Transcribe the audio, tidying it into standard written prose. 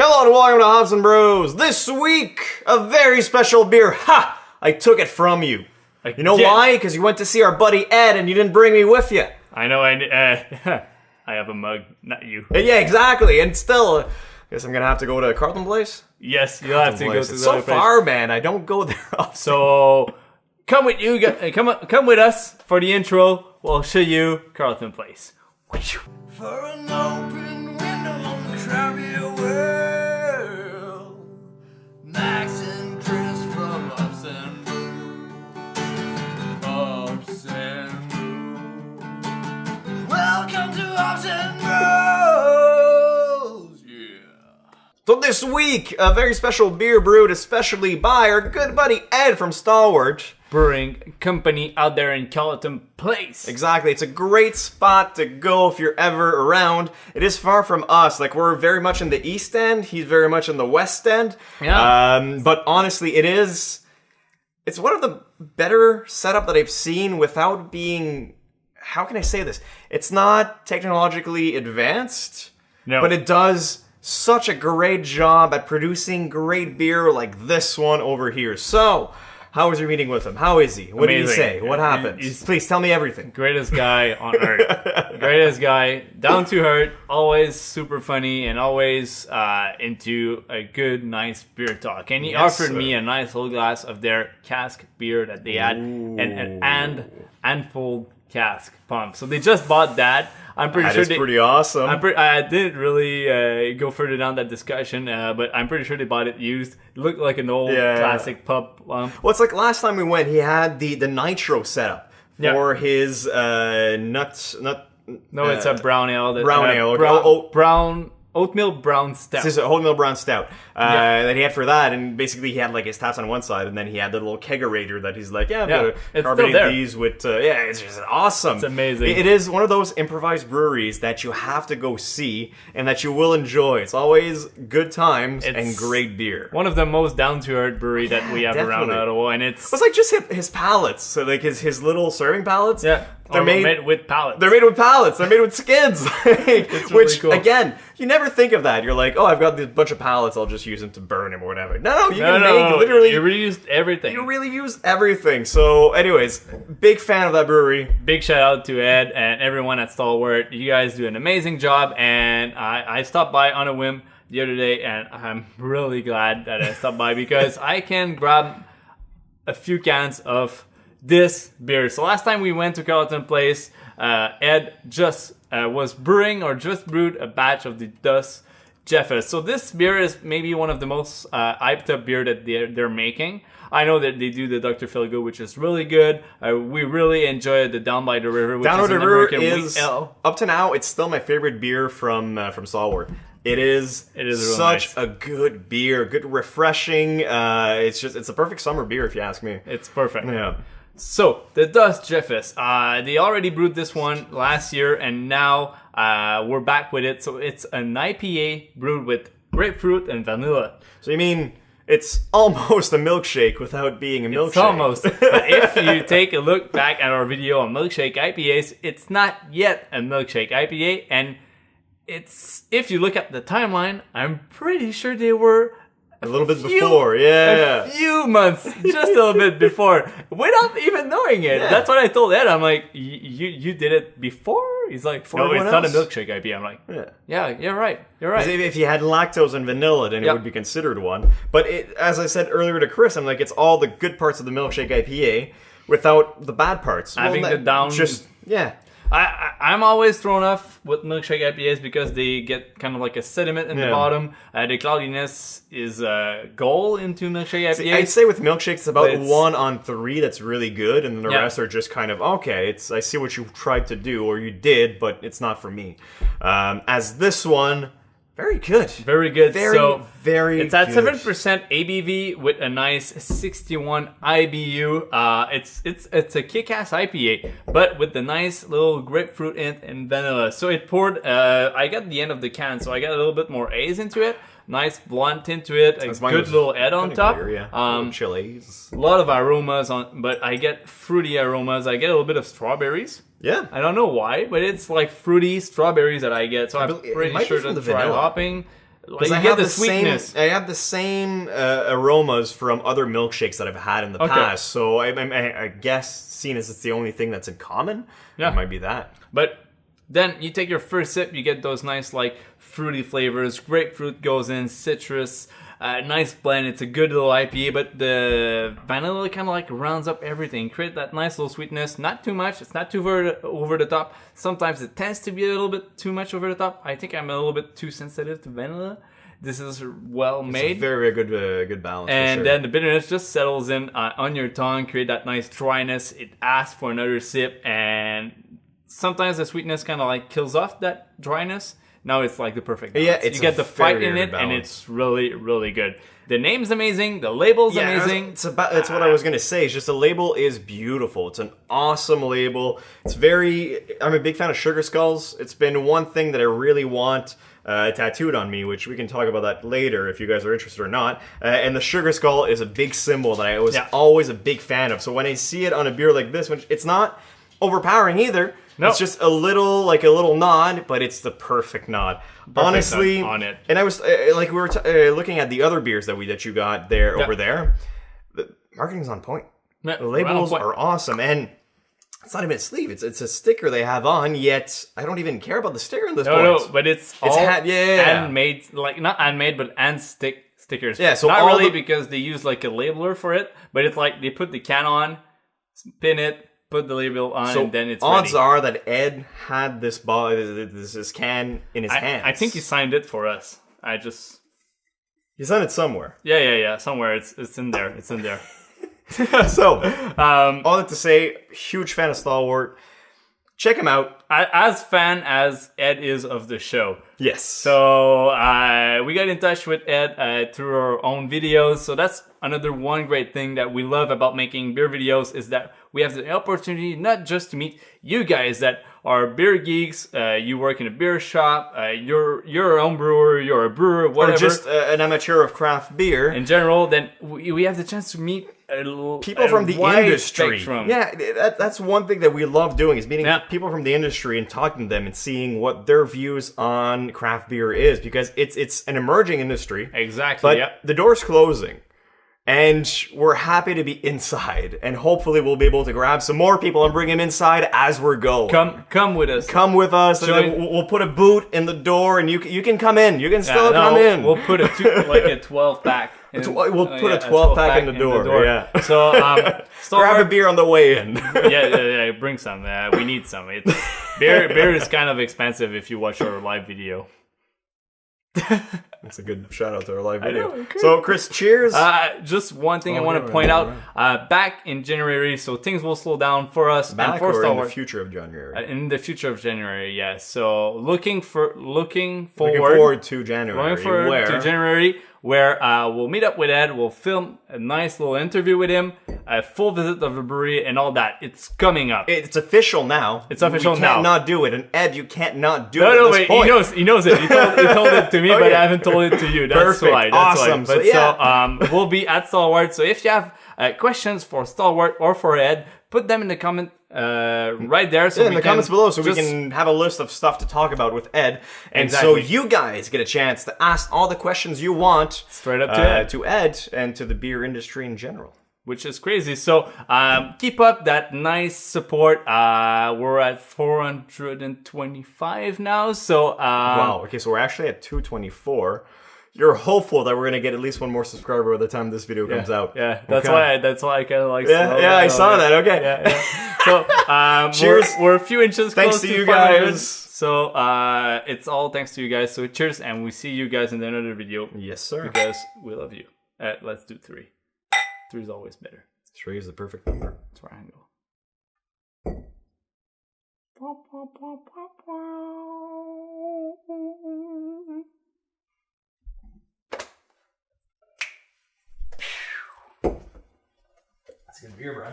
Hello and welcome to Hops and Bros. This week, a very special beer. Ha! I took it from you. You know why? Because you went to see our buddy Ed and you didn't bring me with you. I know, I have a mug, not you. Yeah, exactly. And still, I guess I'm going to have to go to Carleton Place. Yes, you'll have to go to the It's so other place. far, man. I don't go there often. So, come with us for the intro. We'll show you Carleton Place. For an open window on the crowded world, Max and Chris from Ups and Brew. Welcome to Ups and Bros. Yeah. So this week, a very special beer brewed especially by our good buddy Ed from Stalwart Brewing Company out there in Carleton Place. Exactly. It's a great spot to go if you're ever around. It is far from us. Like, we're very much in the East End. He's very much in the West End. Yeah. But honestly, it's one of the better setup that I've seen without being, how can I say this? It's not technologically advanced, but it does such a great job at producing great beer like this one over here. So, how was your meeting with him? How is he? What did he say? What happened? Please tell me everything. Greatest guy on earth. Greatest guy. Down to earth. Always super funny and always into a good, nice beer talk. And he offered me a nice little glass of their cask beer that they had and full cask pump. So they just bought that. I'm pretty sure That is pretty awesome. I didn't really go further down that discussion, but I'm pretty sure they bought it used. It looked like an old classic pub. Well, it's like last time we went, he had the nitro setup for his nuts. No, it's a brown ale. Brown ale. Brown oatmeal brown stout. This is a oatmeal brown stout that he had for that, and basically he had like his taps on one side, and then he had the little kegerator that he's like, I'm gonna carbonate these with, it's just awesome. It's amazing. It is one of those improvised breweries that you have to go see, and that you will enjoy. It's always good times and great beer. One of the most down-to-earth brewery that we have around Ottawa, and it's like just his pallets, so like his little serving pallets. Yeah. They're made with pallets. They're made with pallets. They're made with skids. It's really which, cool. Again, you never think of that. You're like, oh, I've got this bunch of pallets. I'll just use them to burn them or whatever. No, you can make literally... You reused everything. You really use everything. So, anyways, big fan of that brewery. Big shout out to Ed and everyone at Stalwart. You guys do an amazing job, and I stopped by on a whim the other day, and I'm really glad that I stopped by because I can grab a few cans of this beer. So last time we went to Carleton Place, Ed just was brewing or just brewed a batch of the Dust Jefes. So this beer is maybe one of the most hyped up beer that they're making. I know that they do the Dr. Philgo, which is really good. We really enjoyed the Down by the River, which is an American wheat ale. Up to now, it's still my favorite beer from Stalwart. It is such a good beer, good, refreshing. It's a perfect summer beer if you ask me. It's perfect. Yeah. So, the Dust Jefes, they already brewed this one last year, and now we're back with it. So, it's an IPA brewed with grapefruit and vanilla. So, you mean it's almost a milkshake without being a milkshake? It's almost. But if you take a look back at our video on milkshake IPAs, it's not yet a milkshake IPA, and if you look at the timeline, I'm pretty sure they were... A little bit before, yeah. A few months, just a little bit before, without even knowing it. Yeah. That's what I told Ed. I'm like, you did it before? He's like, no, it's not a milkshake IPA. I'm like, yeah, you're right. You're right. If you had lactose and vanilla, then it would be considered one. But as I said earlier to Chris, I'm like, it's all the good parts of the milkshake IPA without the bad parts. Having the down... I'm always thrown off with milkshake IPAs because they get kind of like a sediment in the bottom. The cloudiness is a goal into milkshake IPAs. See, I'd say with milkshakes, it's about 1 on 3 that's really good, and then the rest are just kind of, okay, I see what you tried to do, or you did, but it's not for me. As this one... Very good. Very good. Very good. It's at 7% ABV with a nice 61 IBU. It's a kick-ass IPA, but with the nice little grapefruit and vanilla. So it poured, I got the end of the can, so I got a little bit more A's into it. Nice blunt into it, a good little head on top. Chilies. A lot of aromas but I get fruity aromas. I get a little bit of strawberries. Yeah. I don't know why, but it's like fruity strawberries that I get. So I'm pretty sure the dry hopping Like you get the sweetness. I have the same aromas from other milkshakes that I've had in the past. So I guess, seeing as it's the only thing that's in common, it might be that. But then you take your first sip, you get those nice like fruity flavors. Grapefruit goes in, citrus, nice blend. It's a good little IPA, but the vanilla kind of like rounds up everything. Create that nice little sweetness. Not too much. It's not too over the top. Sometimes it tends to be a little bit too much over the top. I think I'm a little bit too sensitive to vanilla. This is well made. It's a very, very good balance. And for sure. then the bitterness just settles in on your tongue, create that nice dryness. It asks for another sip, and sometimes the sweetness kind of like kills off that dryness. Now it's like the perfect balance. Yeah, you get the fight in it, and it's really, really good. The name's amazing. The label's amazing. It's what I was gonna say. It's just the label is beautiful. It's an awesome label. I'm a big fan of sugar skulls. It's been one thing that I really want tattooed on me, which we can talk about that later if you guys are interested or not. And the sugar skull is a big symbol that I was always a big fan of. So when I see it on a beer like this, which it's not overpowering either. No. It's just a little nod, but it's the perfect nod. Honestly, on it. And I was we were looking at the other beers that you got there over there. The marketing's on point. The labels are awesome, and it's not even a sleeve. It's a sticker they have on. Yet I don't even care about the sticker in this point. No, but it's handmade, like not handmade, but stickers. Yeah, so not really because they use like a labeler for it, but it's like they put the can on, pin it. Put the label on, and then it's odds ready. are that Ed had this can in his hands. I think he signed it for us. He signed it somewhere. Yeah. Somewhere it's in there. It's in there. So, all that to say, huge fan of Stalwart. Check him out. As fan as Ed is of the show. Yes. So we got in touch with Ed through our own videos. So that's another one great thing that we love about making beer videos is that we have the opportunity not just to meet you guys that are beer geeks, you work in a beer shop, you're your own brewer, you're a brewer, whatever. Or just an amateur of craft beer. In general, then we have the chance to meet people from the industry. Spectrum. Yeah, that's one thing that we love doing is meeting people from the industry and talking to them and seeing what their views on craft beer is, because it's an emerging industry. Exactly. But the door's closing. And we're happy to be inside, and hopefully we'll be able to grab some more people and bring them inside as we're going. Come with us. Come with us. And then we'll put a boot in the door, and you can come in. You can still come in. We'll put a 12-pack. We'll put a 12-pack in the door. Yeah. So grab a beer on the way in. yeah. Bring some. We need some. Beer is kind of expensive if you watch our live video. That's a good shout out to our live video. So, Chris, cheers. Just one thing I want to point out. Back in January, so things will slow down for us. Back and for or Stalwart. in the future of January? In the future of January, yes. So looking forward to January. To January, where we'll meet up with Ed. We'll film a nice little interview with him, a full visit of the brewery, and all that. It's coming up. It's official now. It's official now. You can't not do it. And Ed, you can't not do it. No, at this point. He knows it. He told it to me, but I haven't told it to you. That's Perfect. why. Awesome. But so we'll be at Stalwart. So if you have questions for Stalwart or for Ed, put them in the comment right there. So in the comments below, so we can have a list of stuff to talk about with Ed, and so you guys get a chance to ask all the questions you want straight up to Ed and to the beer industry in general. Which is crazy. So keep up that nice support. We're at 425 now. So wow. Okay, so we're actually at 224. You're hopeful that we're gonna get at least one more subscriber by the time this video comes out. Yeah, that's why I kind of like. I saw that. Okay. Yeah. So cheers. We're a few inches thanks close to you 500. guys. So it's all thanks to you guys. So cheers, and we see you guys in another video. Yes, sir. Because we love you. Let's do 3. 3 is always better. 3 is the perfect number. Triangle. That's good beer, bro.